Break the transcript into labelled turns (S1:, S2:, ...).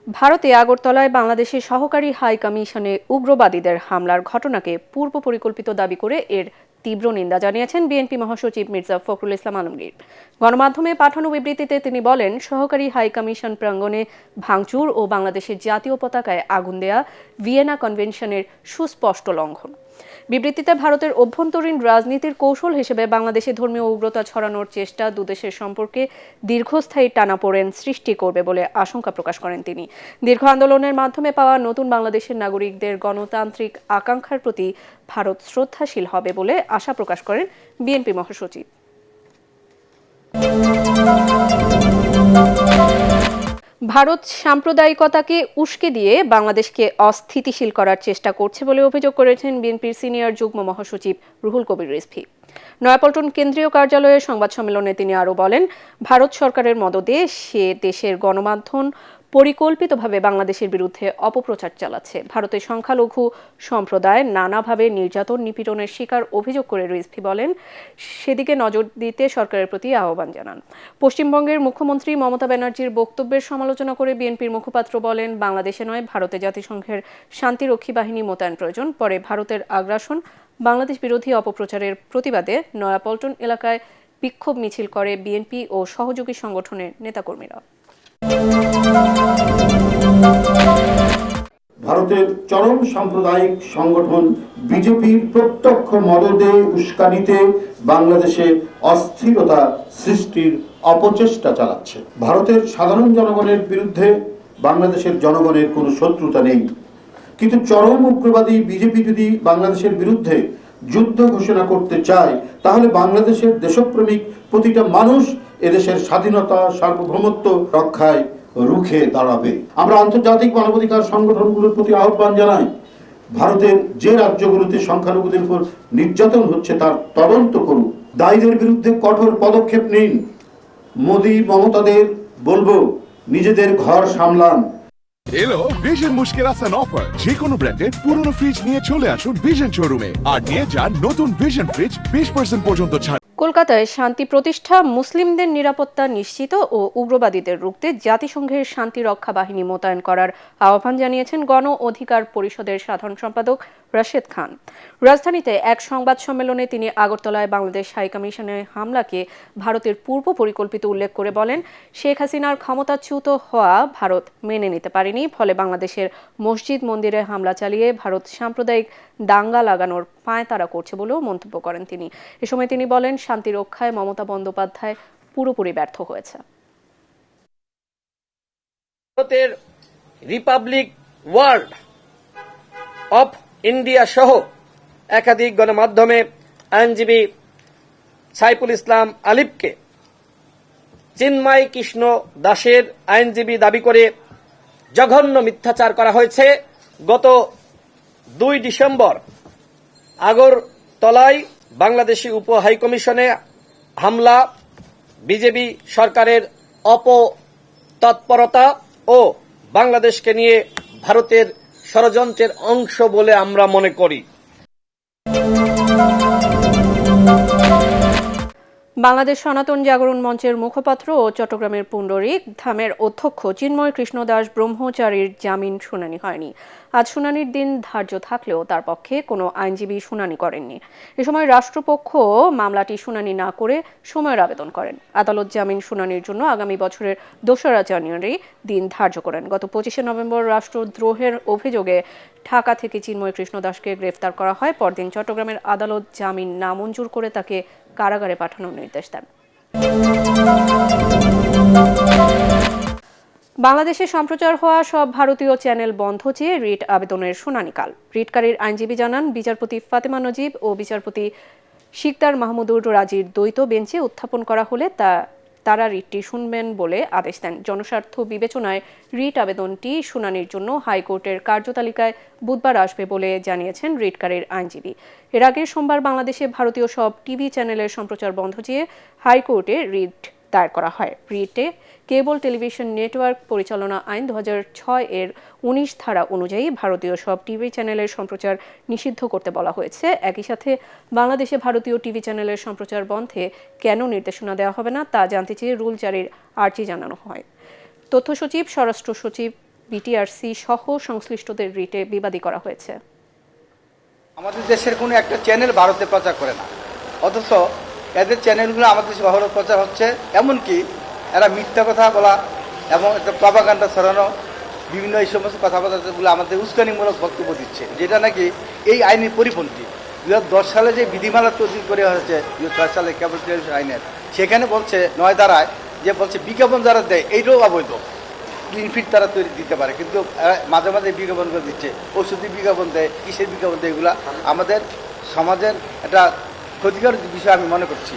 S1: ভারতে আগরতলায় বাংলাদেশের সহকারী হাই কমিশনে উগ্রবাদীদের হামলার ঘটনাকে পূর্ব পরিকল্পিত দাবি করে এর তীব্র নিন্দা জানিয়েছেন বিএনপি মহাসচিব মির্জা ফখরুল ইসলাম আলমগীর। গণমাধ্যমে পাঠানো বিবৃতিতে তিনি বলেন, সহকারী হাই কমিশন প্রাঙ্গণে ভাঙচুর ও বাংলাদেশের জাতীয় পতাকায় আগুন দেয়া ভিয়েনা কনভেনশনের সুস্পষ্ট লঙ্ঘন। বিবৃতিতে ভারতের অভ্যন্তরীণ রাজনীতির কৌশল হিসেবে বাংলাদেশে ধর্মীয় উগ্রতা ছড়ানোর চেষ্টা দুদেশের সম্পর্কে দীর্ঘস্থায়ী টানাপোড়েন সৃষ্টি করবে বলে আশঙ্কা প্রকাশ করেন তিনি। দীর্ঘ আন্দোলনের মাধ্যমে পাওয়া নতুন বাংলাদেশের নাগরিকদের গণতান্ত্রিক আকাঙ্ক্ষার প্রতি ভারত শ্রদ্ধাশীল হবে বলে আশা প্রকাশ করেন বিএনপি মহাসচিব। ভারত সাম্প্রদায়িকতাকে উস্কে দিয়ে বাংলাদেশকে অস্থিতিশীল করার চেষ্টা করছে বলে অভিযোগ করেছেন বিএনপির সিনিয়র যুগ্ম মহাসচিব রুহুল কবির রিজভী। নয়াপল্টন কেন্দ্রীয় কার্যালয়ে সংবাদ সম্মেলনে তিনি আরও বলেন, ভারত সরকারের মদদে সে দেশের গণমাধ্যম পরিকল্পিতভাবে বাংলাদেশের বিরুদ্ধে অপপ্রচার চালাচ্ছে। ভারতের সংখ্যালঘু সম্প্রদায় নানাভাবে নির্যাতন নিপীড়নের শিকার অভিযোগ করে রিজভী বলেন, সেদিকে নজর দিতে সরকারের প্রতি আহ্বান জানান। পশ্চিমবঙ্গের মুখ্যমন্ত্রী মমতা ব্যানার্জির বক্তব্যের সমালোচনা করে বিএনপির মুখপাত্র বলেন, বাংলাদেশে নয়, ভারতে জাতিসংঘের শান্তিরক্ষী বাহিনী মোতায়েন প্রয়োজন। পরে ভারতের আগ্রাসন বাংলাদেশ বিরোধী অপপ্রচারের প্রতিবাদে নয়াপল্টন এলাকায় বিক্ষোভ মিছিল করে বিএনপি ও সহযোগী সংগঠনের নেতাকর্মীরা।
S2: ভারতের চরম সাম্প্রদায়িক সংগঠন বিজেপির প্রত্যক্ষ মদদে উস্কানিতে বাংলাদেশে অস্থিরতা সৃষ্টির অপচেষ্টা চালাচ্ছে। ভারতের সাধারণ জনগণের বিরুদ্ধে বাংলাদেশের জনগণের কোনো শত্রুতা নেই, কিন্তু চরম উগ্রবাদী বিজেপি যদি বাংলাদেশের বিরুদ্ধে যুদ্ধ ঘোষণা করতে চায়, তাহলে বাংলাদেশের দেশপ্রেমিক প্রতিটা মানুষ এদেশের স্বাধীনতা সার্বভৌমত্ব রক্ষায় রুখে দাঁড়াবে। আমরা আন্তর্জাতিক মানবাধিকার সংগঠনগুলোর প্রতি আহ্বান জানাই, ভারতের যে রাজ্যগুলোতে সংখ্যালঘুদের উপর নির্যাতন হচ্ছে তার তদন্ত করুন, দায়ীদের বিরুদ্ধে কঠোর পদক্ষেপ নিন। মোদি মমতাদের বলবো, নিজেদের ঘর সামলান।
S3: এলো ভিশন মুশকিল আসান অফার। যে কোনো ব্র্যান্ডের পুরনো ফ্রিজ নিয়ে চলে আসুন ভিশন শোরুমে আর নিয়ে যান নতুন ভিশন ফ্রিজ 20% পর্যন্ত ছাড়।
S1: কলকাতায় শান্তি প্রতিষ্ঠা, মুসলিমদের নিরাপত্তা নিশ্চিত ও উগ্রবাদীদের রুখতে জাতিসংঘের শান্তি রক্ষা বাহিনী মোতায়েন করার আহ্বান জানিয়েছেন গণ অধিকার পরিষদের সাধারণ সম্পাদক রাশেদ খান। রাজধানীতে এক সংবাদ সম্মেলনে তিনি আগরতলায় বাংলাদেশ হাইকমিশনের হামলাকে ভারতের পূর্ব পরিকল্পিত উল্লেখ করে বলেন, শেখ হাসিনার ক্ষমতাচ্যুত হওয়া ভারত মেনে নিতে পারেনি, ফলে বাংলাদেশের মসজিদ মন্দিরে হামলা চালিয়ে ভারত সাম্প্রদায়িক দাঙ্গা লাগানোর পায়তারা করছে বলেও মন্তব্য করেন তিনি। এ সময় তিনি বলেন, শান্তি রক্ষায় মমতা বন্দ্যোপাধ্যায় পুরোপুরি ব্যর্থ হয়েছে।
S4: ভারতের রিপাবলিক ওয়ার্ল্ড অফ ইন্ডিয়া সহ একাধিক গণমাধ্যমে আইনজীবী সাইফুল ইসলাম আলিফকে চিন্ময় কৃষ্ণ দাসের আইনজীবী দাবি করে জঘন্য মিথ্যাচার করা হয়েছে। গত 2 ডিসেম্বর আগরতলায় বাংলাদেশি উপ হাইকমিশনে হামলা বিজেপি সরকারের অপতৎপরতা ও বাংলাদেশকে নিয়ে ভারতের ষড়যন্ত্রের অংশ বলে আমরা মনে করি।
S1: বাংলাদেশ সনাতন জাগরণ মঞ্চের মুখপাত্র ও চট্টগ্রামের পুণ্ডরিক ধামের অধ্যক্ষ চিন্ময় কৃষ্ণ দাস ব্রহ্মচারীর জামিন শুনানি হয়নি। আজ শুনানির দিন ধার্য থাকলেও তার পক্ষে কোনো আইনজীবী শুনানি করেননি। এ সময় রাষ্ট্রপক্ষ মামলাটি শুনানি না করে সময়ের আবেদন করেন। আদালত জামিন শুনানির জন্য আগামী বছরের 2রা জানুয়ারি দিন ধার্য করেন। গত 25শে নভেম্বর রাষ্ট্রদ্রোহের অভিযোগে ঢাকা থেকে চিন্ময় কৃষ্ণ দাসকে গ্রেফতার করা হয়। পরদিন চট্টগ্রামের আদালত জামিন নামঞ্জুর করে তাকে কারাগারে পাঠানোর নির্দেশ দেন। বাংলাদেশে সম্প্রচার হওয়া সব ভারতীয় চ্যানেল বন্ধ চেয়ে রিট আবেদনের শুনানিকাল। রিটকারীর আইনজীবী জানান, বিচারপতি ফাতেমা নজিব ও বিচারপতি শিকদার মাহমুদুর রাজির দ্বৈত বেঞ্চে উত্থাপন করা হলে তারা রিটটি শুনবেন বলে আদেশ দেন। জনস্বার্থ বিবেচনায় রিট আবেদনটি শুনানির জন্য হাইকোর্টের কার্যতালিকায় বুধবার আসবে বলে জানিয়েছেন রিটকারীর আইনজীবী। এর আগে সোমবার বাংলাদেশে ভারতীয় সব টিভি চ্যানেলের সম্প্রচার বন্ধ চেয়ে হাইকোর্টে রিট দায়ের করা হয়। রিটে কেবল টেলিভিশন নেটওয়ার্ক পরিচালনা আইন 2006 এর 19 ধারা অনুযায়ী ভারতীয় সব টিভি চ্যানেলের সম্প্রচার নিষিদ্ধ করতে বলা হয়েছে। একই সাথে বাংলাদেশে ভারতীয় টিভি চ্যানেলের সম্প্রচার বন্ধে কেন নির্দেশনা দেওয়া হবে না তা জানতে চেয়ে রুল জারির আর্জি জানানো হয়। তথ্য সচিব, স্বরাষ্ট্র সচিব বিটিআরসি সহ সংশ্লিষ্টদের রিটে বিবাদী করা হয়েছে।
S5: আমাদের দেশের কোনো একটা চ্যানেল ভারতে প্রচার করে না, অথচ এদের চ্যানেলগুলো আমাদের দেশে অহরহ প্রচার হচ্ছে। এমনকি এরা মিথ্যা কথা বলা এবং একটা প্রপাগান্ডা ছড়ানো, বিভিন্ন এই সমস্ত কথাবার্তাগুলো আমাদের উস্কানিমূলক বক্তব্য দিচ্ছে, যেটা নাকি এই আইনের পরিপন্থী। 2010 সালে যে বিধিমালা তৈরি করে হয়েছে 2006 সালে কেবল টেলিভিশন আইনের, সেখানে বলছে 9 ধারায় যে বলছে বিজ্ঞাপন যারা দেয় এইটাও অবৈধ, ক্লিন ফিট তারা তৈরি দিতে পারে, কিন্তু মাঝে মাঝে বিজ্ঞাপন করে দিচ্ছে, ওষুধি বিজ্ঞাপন দেয়, কিসের বিজ্ঞাপন দেয়, এগুলা আমাদের সমাজের একটা ক্ষতিকর বিষয় আমি মনে করছি।